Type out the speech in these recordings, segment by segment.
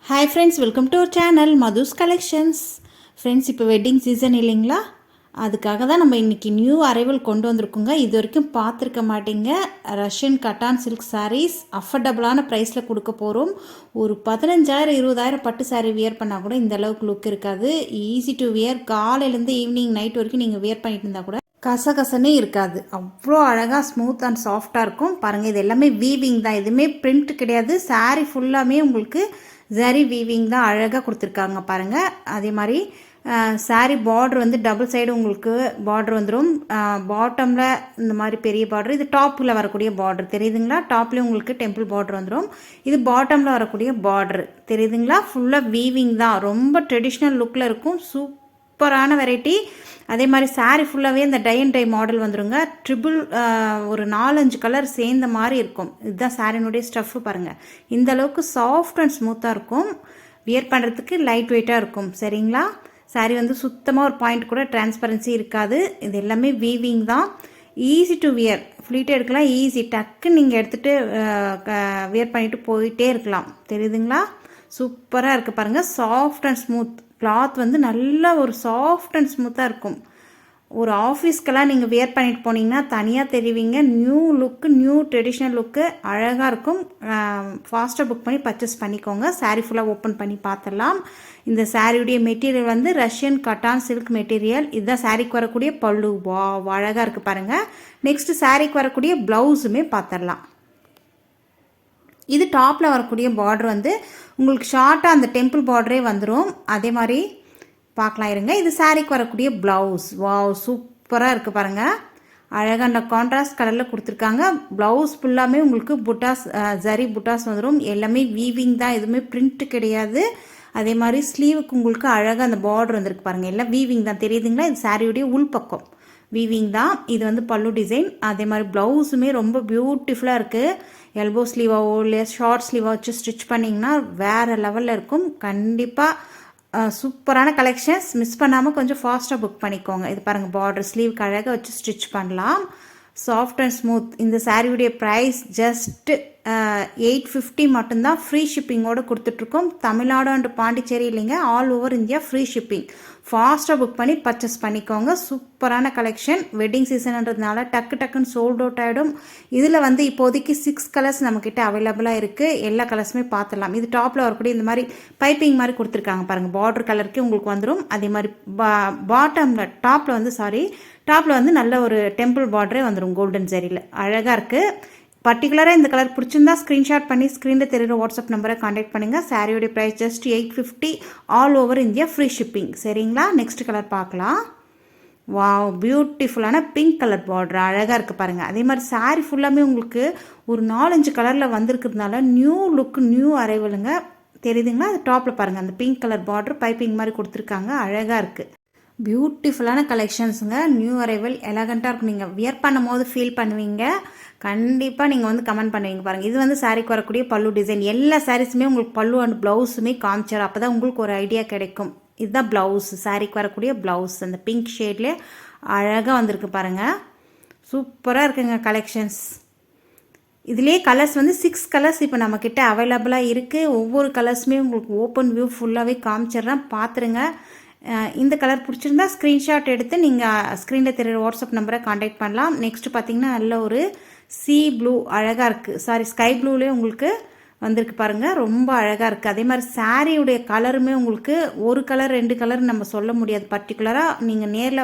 Hi friends, welcome to our channel Madhu's collections. Friends, இப்போ wedding season இல்லைங்களா, அதுக்காக தான் நம்ம இன்றைக்கி நியூ அரைவல் கொண்டு வந்திருக்கோங்க. இது வரைக்கும் பார்த்துருக்க மாட்டீங்க. ரஷ்யன் கட்டான் சில்க் சாரீஸ் அஃபர்டபுளான ப்ரைஸில் கொடுக்க போகிறோம். ஒரு 15,000-20,000 பட்டு சாரீ வியர் பண்ணால் கூட இந்த அளவுக்கு லுக் இருக்காது. Easy to wear. காலையிலேருந்து ஈவினிங் நைட் வரைக்கும் நீங்கள் வியர் பண்ணிட்டு இருந்தால் கூட கசகசனே இருக்காது. அவ்வளோ அழகாக ஸ்மூத் அண்ட் சாஃப்டாக இருக்கும். பாருங்கள், இது எல்லாமே வீவிங் தான், எதுவுமே பிரிண்ட் கிடையாது. சாரீ ஃபுல்லாமே உங்களுக்கு ஜரி வீவிங் தான் அழகாக கொடுத்துருக்காங்க பாருங்கள். அதே மாதிரி சாரீ பார்டர் வந்து டபுள் சைடு உங்களுக்கு பார்டர் வந்துடும். பாட்டமில் இந்த மாதிரி பெரிய பார்டர், இது டாப்பில் வரக்கூடிய பார்டர் தெரியுதுங்களா. டாப்லேயும் உங்களுக்கு டெம்பிள் பார்டர் வந்துடும். இது பாட்டமில் வரக்கூடிய பார்டர் தெரியுதுங்களா. ஃபுல்லாக வீவிங் தான், ரொம்ப ட்ரெடிஷ்னல் லுக்கில் இருக்கும். சூப்பரான வெரைட்டி. அதே மாதிரி சாரீ ஃபுல்லாகவே இந்த டை அண்ட் டை மாடல் வந்துடுங்க. ட்ரிபிள் ஒரு 4-5 கலர் சேர்ந்த மாதிரி இருக்கும். இதுதான் சாரினுடைய ஸ்டஃப்பு பாருங்கள். இந்த அளவுக்கு சாஃப்ட் அண்ட் ஸ்மூத்தாக இருக்கும். வியர் பண்ணுறதுக்கு லைட் வெயிட்டாக இருக்கும். சரிங்களா. சாரீ வந்து சுத்தமாக ஒரு பாயிண்ட் கூட டிரான்ஸ்பரன்சி இருக்காது. இது எல்லாமே வீவிங் தான். Easy to wear. ஃப்ளீட் எடுக்கலாம் ஈஸி. டக்குன்னு நீங்கள் எடுத்துகிட்டு வியர் பண்ணிவிட்டு போயிட்டே இருக்கலாம். தெரியுதுங்களா. சூப்பராக இருக்குது பாருங்கள். Soft and smooth. கிளாத் வந்து நல்லா ஒரு சாஃப்ட் அண்ட் ஸ்மூத்தாக இருக்கும். ஒரு ஆஃபீஸ்க்கெல்லாம் நீங்கள் வியர் பண்ணிட்டு போனீங்கன்னா தனியாக தெரிவிங்க. நியூ லுக்கு, நியூ ட்ரெடிஷ்னல் லுக்கு அழகாக இருக்கும். ஃபாஸ்ட்டாக புக் பண்ணி பர்ச்சேஸ் பண்ணிக்கோங்க. சாரீ ஃபுல்லாக ஓப்பன் பண்ணி பார்த்துடலாம். இந்த சாரியுடைய மெட்டீரியல் வந்து ரஷ்யன் கட்டான் சில்க் மெட்டீரியல். இதுதான் சாரீக்கு வரக்கூடிய பல்லு. வா அழகாக இருக்குது பாருங்கள். நெக்ஸ்ட்டு சாரீக்கு வரக்கூடிய ப்ளவுஸுமே பார்த்துடலாம். இது டாப்பில் வரக்கூடிய பார்டர் வந்து உங்களுக்கு ஷார்ட்டாக அந்த டெம்பிள் பார்டரே வந்துடும். அதே மாதிரி பார்க்கலாம் இருங்க. இது சாரீக்கு வரக்கூடிய ப்ளவுஸ். வாவ், சூப்பராக இருக்குது பாருங்கள். அழகாக அந்த கான்ட்ராஸ்ட் கலரில் கொடுத்துருக்காங்க. ப்ளவுஸ் ஃபுல்லாமே உங்களுக்கு புட்டாஸ், ஜரி புட்டாஸ் வந்துடும். எல்லாமே வீவிங் தான், எதுவுமே பிரிண்ட் கிடையாது. அதே மாதிரி ஸ்லீவுக்கு உங்களுக்கு அழகாக அந்த பார்டர் வந்துருக்கு பாருங்கள். எல்லாம் வீவிங் தான் தெரியுதுங்களா. இது சாரியுடைய உள்பக்கம் வீவிங் தான். இது வந்து பல்லு டிசைன். அதே மாதிரி ப்ளவுஸுமே ரொம்ப பியூட்டிஃபுல்லாக இருக்குது. எல்போ ஸ்லீவாவோ இல்லை ஷார்ட் ஸ்லீவாக வச்சு ஸ்டிச் பண்ணிங்கன்னா வேறு லெவலில் இருக்கும். கண்டிப்பாக சூப்பரான கலெக்ஷன்ஸ். மிஸ் பண்ணாமல் கொஞ்சம் ஃபாஸ்ட்டாக புக் பண்ணிக்கோங்க. இது பாருங்கள், பார்டர் ஸ்லீவுக்கு அழகாக வச்சு ஸ்டிச் பண்ணலாம். Soft and smooth. இந்த சாரியுடைய ப்ரைஸ் ஜஸ்ட் 850 மட்டும்தான். ஃப்ரீ ஷிப்பிங்கோடு கொடுத்துட்ருக்கோம். தமிழ்நாடு அண்ட் பாண்டிச்சேரி இல்லைங்க, all over India free shipping. ஃபாஸ்ட்டாக புக் பண்ணி பர்ச்சேஸ் பண்ணிக்கோங்க. சூப்பரான கலெக்ஷன். வெட்டிங் சீசன்ன்றதுனால டக்குன்னு சோல்ட் அவுட் ஆகிடும். இதில் வந்து இப்போதைக்கு 6 கலர்ஸ் நம்மக்கிட்ட அவைலபிளாக இருக்குது. எல்லா கலர்ஸுமே பார்த்துடலாம். இது டாப்பில் வரக்கூடிய இந்த மாதிரி பைப்பிங் மாதிரி கொடுத்துருக்காங்க பாருங்கள். பார்டர் கலருக்கு உங்களுக்கு வந்துடும். அதே மாதிரி பாட்டமில் டாப்பில் வந்து நல்ல ஒரு டெம்பிள் பார்டரே வந்துடும் கோல்டன் ஜரியில். அழகாக இருக்குது. பர்டிகுலராக இந்த கலர் பிடிச்சிருந்தா ஸ்க்ரீன்ஷாட் பண்ணி ஸ்க்ரீனில் தெரியுற வாட்ஸ்அப் நம்பரை காண்டாக்ட் பண்ணுங்கள். சாரியோடைய price just 850, all over India free shipping. சரிங்களா. நெக்ஸ்ட் கலர் பார்க்கலாம். வாவ், பியூட்டிஃபுல்லான பிங்க் கலர் பார்டர் அழகாக இருக்குது பாருங்கள். அதே மாதிரி சாரீ ஃபுல்லாமே உங்களுக்கு ஒரு 4-5 கலரில் வந்திருக்கிறதுனால நியூ லுக், நியூ அரைவலுங்க. தெரியுதுங்களா. அது டாப்பில் பாருங்கள், அந்த பிங்க் கலர் பார்டர் பைப்பிங் மாதிரி கொடுத்துருக்காங்க. அழகாக இருக்குது. பியூட்டிஃபுல்லான கலெக்ஷன்ஸுங்க. நியூ அரைவல், எலகண்ட்டாக இருக்கும். நீங்கள் வியர் பண்ணும் போது ஃபீல் பண்ணுவீங்க. கண்டிப்பாக நீங்கள் வந்து கமெண்ட் பண்ணுவீங்க பாருங்கள். இது வந்து சாரீக்கு வரக்கூடிய பல்லு டிசைன். எல்லா சாரீஸுமே உங்களுக்கு பல்லு அண்ட் ப்ளவுஸுமே காமிச்சார். அப்போ தான் உங்களுக்கு ஒரு ஐடியா கிடைக்கும். இதுதான் ப்ளவுஸ், சாரீக்கு வரக்கூடிய ப்ளவுஸ். அந்த பிங்க் ஷேட்லேயே அழகாக வந்திருக்கு பாருங்கள். சூப்பராக இருக்குங்க கலெக்ஷன்ஸ். இதுலேயே கலர்ஸ் வந்து 6 கலர்ஸ் இப்போ நம்மக்கிட்ட அவைலபிளாக இருக்குது. ஒவ்வொரு கலர்ஸுமே உங்களுக்கு ஓப்பன் வியூ ஃபுல்லாகவே காமிச்சிட்றேன், பார்த்துருங்க. இந்த கலர் பிடிச்சிருந்தா ஸ்க்ரீன்ஷாட் எடுத்து நீங்கள் ஸ்க்ரீனில் தெரியுற வாட்ஸ்அப் நம்பரை காண்டாக்ட் பண்ணலாம். நெக்ஸ்ட்டு பார்த்தீங்கன்னா நல்ல ஒரு சீ ப்ளூ அழகாக இருக்குது. ஸ்கை ப்ளூலேயே உங்களுக்கு வந்திருக்கு பாருங்கள். ரொம்ப அழகாக இருக்குது. அதே மாதிரி சாரியுடைய கலருமே உங்களுக்கு ஒரு கலர் 2 கலர் நம்ம சொல்ல முடியாது. பர்டிகுலராக நீங்கள் நேரில்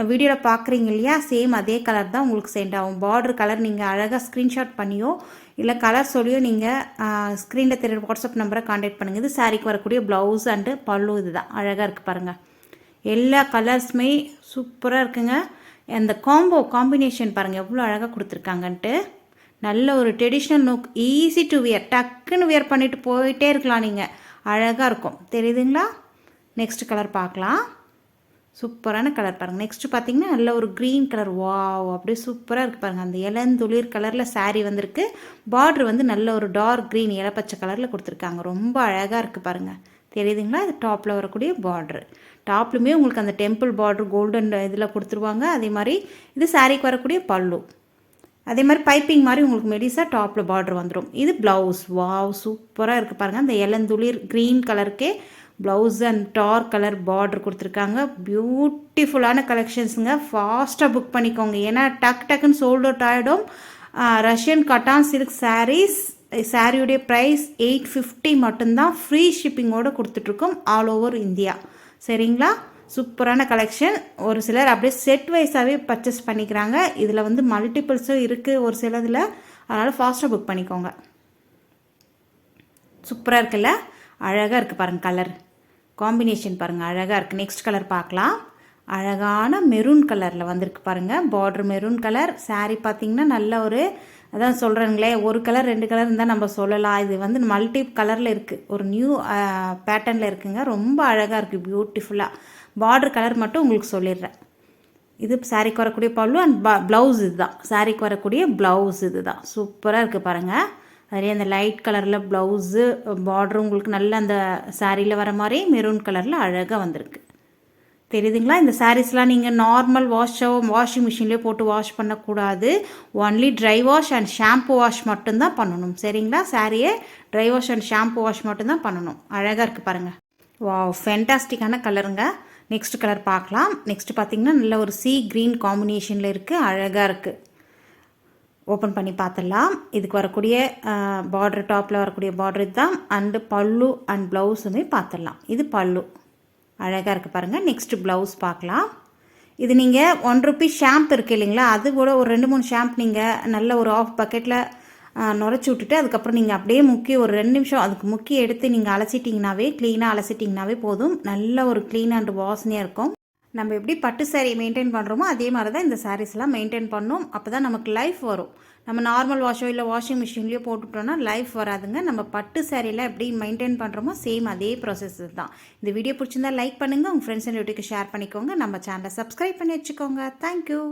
வீடியோவில் பார்க்குறீங்க இல்லையா, சேம் அதே கலர் தான் உங்களுக்கு சென்ட் ஆகும். பார்டர் கலர் நீங்கள் அழகாக ஸ்க்ரீன்ஷாட் பண்ணியோ இல்லை கலர் சொல்லியோ நீங்கள் ஸ்க்ரீனில் தெரியுற வாட்ஸ்அப் நம்பரை காண்டாக்ட் பண்ணுங்கள். இது சாரிக்கு வரக்கூடிய ப்ளவுஸ் அண்டு பல்லு. இது தான் அழகாக இருக்குது பாருங்கள். எல்லா கலர்ஸுமே சூப்பராக இருக்குங்க. அந்த காம்பினேஷன் பாருங்கள் எவ்வளோ அழகாக கொடுத்துருக்காங்கன்ட்டு. நல்ல ஒரு traditional look. Easy to wear. டக்குன்னு வியர் பண்ணிவிட்டு போயிட்டே இருக்கலாம் நீங்கள். அழகாக இருக்கும். தெரியுதுங்களா. நெக்ஸ்ட் கலர் பார்க்கலாம். சூப்பரான கலர் பாருங்கள். நெக்ஸ்ட்டு பார்த்தீங்கன்னா நல்ல ஒரு க்ரீன் கலர். வாவ், அப்படியே சூப்பராக இருக்குது பாருங்கள். அந்த இளந்துளிர் கலரில் சாரீ வந்திருக்கு. பார்டர் வந்து நல்ல ஒரு டார்க் க்ரீன் இளப்பச்சை கலரில் கொடுத்துருக்காங்க. ரொம்ப அழகாக இருக்குது பாருங்கள். தெரியுதுங்களா. இது டாப்பில் வரக்கூடிய பார்டர். டாப்லுமே உங்களுக்கு அந்த டெம்பிள் பார்டர் கோல்டன் இதில் கொடுத்துருவாங்க. அதே மாதிரி இது சாரீக்கு வரக்கூடிய பல்லு. அதே மாதிரி பைப்பிங் மாதிரி உங்களுக்கு மெடிஸாக டாப்பில் பார்டர் வந்துடும். இது ப்ளவுஸ். வாவ் சூப்பராக இருக்குது பாருங்கள். அந்த இளந்துளிர் க்ரீன் கலருக்கே blouse and dark colour border கொடுத்துருக்காங்க. பியூட்டிஃபுல்லான கலெக்ஷன்ஸுங்க. ஃபாஸ்ட்டாக புக் பண்ணிக்கோங்க, ஏன்னா டக்குன்னு சோல்ட் அவுட் ஆகிடும். Russian cotton silk saris. சாரியுடைய ப்ரைஸ் 850 மட்டும்தான். ஃப்ரீ ஷிப்பிங்கோடு கொடுத்துட்ருக்கோம் ஆல் ஓவர் இந்தியா. சரிங்களா? சூப்பரான கலெக்ஷன். ஒரு சிலர் அப்படியே செட் வைஸாகவே பர்ச்சேஸ் பண்ணிக்கிறாங்க. இதில் வந்து மல்டிபிள்ஸும் இருக்குது ஒரு சிலதில். அதனால் ஃபாஸ்ட்டாக புக் பண்ணிக்கோங்க. சூப்பராக இருக்குல்ல? அழகாக இருக்குது பாருங்கள். கலர் காம்பினேஷன் பாருங்கள், அழகாக இருக்குது. நெக்ஸ்ட் கலர் பார்க்கலாம். அழகான மெரூன் கலரில் வந்திருக்கு பாருங்கள். Border maroon colour. சாரீ பார்த்திங்கன்னா நல்ல ஒரு, அதான் சொல்கிறேங்களே, ஒரு கலர் 2 கலர் இருந்தால் நம்ம சொல்லலாம். இது வந்து மல்டி கலரில் இருக்குது, ஒரு நியூ பேட்டர்னில் இருக்குங்க. ரொம்ப அழகாக இருக்குது, பியூட்டிஃபுல்லாக. பார்டர் கலர் மட்டும் உங்களுக்கு சொல்லிடுறேன். இது சாரீக்கு வரக்கூடிய பல்லு அண்ட் ப்ளவுஸ். இது தான் சாரீக்கு வரக்கூடிய ப்ளவுஸ். இது தான் சூப்பராக இருக்குது பாருங்கள். அதுலேயே அந்த லைட் கலரில் ப்ளவுஸு, பார்டர் உங்களுக்கு நல்ல அந்த சாரியில் வர மாதிரி மெரூன் கலரில் அழகாக வந்திருக்கு. தெரியுதுங்களா? இந்த சாரீஸ்லாம் நீங்கள் நார்மல் வாஷிங் மிஷின்லேயே போட்டு வாஷ் பண்ணக்கூடாது. Only dry wash and shampoo wash மட்டும்தான் பண்ணணும். சரிங்களா? சாரியை dry wash and shampoo wash மட்டும்தான் பண்ணணும். அழகாக இருக்குது பாருங்கள். வாவ் ஃபென்டாஸ்டிக்கான கலருங்க. நெக்ஸ்ட் கலர் பார்க்கலாம். நெக்ஸ்ட் பார்த்திங்கன்னா நல்ல ஒரு சீ க்ரீன் காம்பினேஷனில் இருக்குது. அழகாக இருக்குது. ஓப்பன் பண்ணி பார்த்துடலாம். இதுக்கு வரக்கூடிய பார்டர், டாப்பில் வரக்கூடிய பார்டர் இதுதான். அண்டு பல்லு அண்ட் ப்ளவுஸுமே பார்த்துடலாம். இது பல்லு. அழகாக இருக்குது பாருங்கள். நெக்ஸ்ட்டு ப்ளவுஸ் பார்க்கலாம். இது நீங்கள் ₹1 ஷாம்பு இருக்குது இல்லைங்களா, அது கூட ஒரு 2-3 ஷாம்பு நீங்கள் நல்ல ஒரு ஆஃப் பக்கெட்டில் நுரைச்சி விட்டுட்டு அதுக்கப்புறம் நீங்கள் அப்படியே முக்கி ஒரு 2 நிமிஷம் அதுக்கு முக்கி எடுத்து நீங்கள் அலசிட்டிங்கனாவே, க்ளீனாக அலசிட்டிங்கனாவே போதும். நல்ல ஒரு க்ளீன் அண்ட் வாசனையாக இருக்கும். நம்ம எப்படி பட்டு சாரியை மெயின்டைன் பண்ணுறோமோ அதே மாதிரி தான் இந்த சாரீஸ்லாம் மெயின்டைன் பண்ணணும். அப்போ தான் நமக்கு லைஃப் வரும். நம்ம நார்மல் வாஷோ இல்லை வாஷிங் மிஷின்லேயோ போட்டுட்டோன்னா லைஃப் வராதுங்க. நம்ம பட்டு சாரியில் எப்படி மெயின்டைன் பண்ணுறோமோ சேம் அதே ப்ராசஸ் தான். இந்த வீடியோ பிடிச்சிருந்தா லைக் பண்ணுங்கள், உங்கள் ஃப்ரெண்ட்ஸ் அண்ட் ரிலேட்டிவ்க்கு ஷேர் பண்ணிக்கோங்க. நம்ம சேனலை சப்ஸ்கிரைப் பண்ணி வச்சுக்கோங்க. தேங்க்யூ.